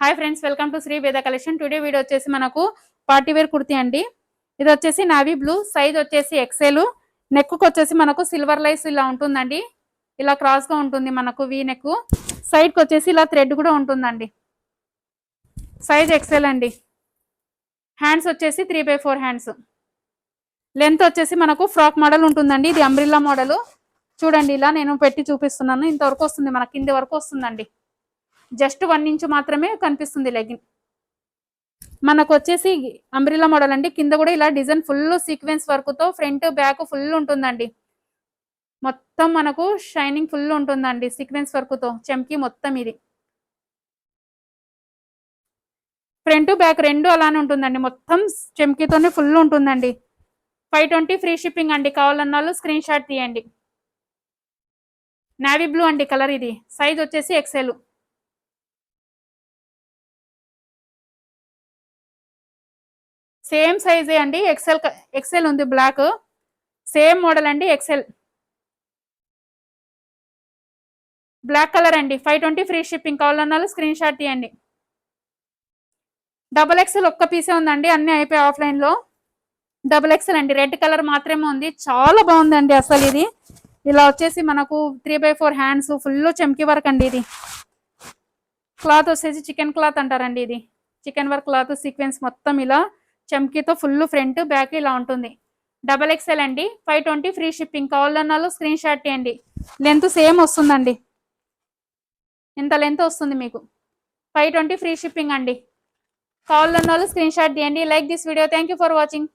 Hi friends, welcome to Shri Veda collection. Today video వచ్చేసి మనకు party wear kurti అండి. ఇది వచ్చేసి నావీ బ్లూ, సైజ్ వచ్చేసి ఎక్సెల్. నెక్ వచ్చేసి మనకు సిల్వర్ లైస్ ఇలా ఉంటుందండి. ఇలా క్రాస్ గా ఉంటుంది మనకు వీ నెక్. సైడ్ కి వచ్చేసి ఇలా థ్రెడ్ కూడా ఉంటుందండి. సైజ్ ఎక్సెల్ అండి. హ్యాండ్స్ వచ్చేసి 3/4 హ్యాండ్స్. లెంత్ వచ్చేసి మనకు ఫ్రాక్ మోడల్ ఉంటుందండి. ఇది అంబ్రిల్లా మోడల్. చూడండి, ఇలా నేను పెట్టి చూపిస్తున్నాను. ఇంతవరకు వస్తుంది, మన కింది వరకు వస్తుందండి. జస్ట్ 1 ఇంచ్ మాత్రమే కనిపిస్తుంది లెగిన్. మనకు వచ్చేసి అంబ్రిల్లా మోడల్ అండి. కింద కూడా ఇలా డిజైన్ ఫుల్ సీక్వెన్స్ వర్క్ తో ఫ్రంట్ బ్యాక్ ఫుల్ ఉంటుందండి. మొత్తం మనకు షైనింగ్ ఫుల్ ఉంటుందండి సీక్వెన్స్ వర్క్ తో. చెంకి మొత్తం ఇది ఫ్రంట్ బ్యాక్ రెండు అలానే ఉంటుందండి. మొత్తం చెంకితోనే ఫుల్ ఉంటుందండి. 520 ఫ్రీ షిప్పింగ్ అండి. కావాలన్న వాళ్ళు స్క్రీన్ షాట్ తీయండి. నావీ బ్లూ అండి కలర్. ఇది సైజ్ వచ్చేసి ఎక్సెల్. సేమ్ సైజే అండి. ఎక్సెల్ ఉంది బ్లాక్. సేమ్ మోడల్ అండి. ఎక్సెల్ బ్లాక్ కలర్ అండి. 520 ఫ్రీ షిప్పింగ్. కావాలన్నా స్క్రీన్ షాట్ తీయండి. డబల్ ఎక్సెల్ ఒక్క పీసే ఉందండి. అన్ని అయిపోయి ఆఫ్లైన్ లో. డబుల్ ఎక్సెల్ అండి. రెడ్ కలర్ మాత్రమే ఉంది. చాలా బాగుందండి అసలు. ఇది ఇలా వచ్చేసి మనకు 3/4 హ్యాండ్స్ ఫుల్ చెంకి వర్క్ అండి. ఇది క్లాత్ వచ్చేసి చికెన్ క్లాత్ అంటారండి. ఇది చికెన్ వర్క్ క్లాత్ సీక్వెన్స్ మొత్తం ఇలా చెంకితో ఫుల్ ఫ్రంట్ బ్యాక్ ఇలా ఉంటుంది. డబల్ ఎక్సెల్ అండి. 520 ఫ్రీ షిప్పింగ్. కావాలన్నా స్క్రీన్ షాట్ తీయండి. లెంత్ సేమ్ వస్తుందండి. ఇంత లెంత్ వస్తుంది మీకు. 520 ఫ్రీ షిప్పింగ్ అండి. కావాలన్నా స్క్రీన్ షాట్ తీయండి. Like this video. Thank you for watching.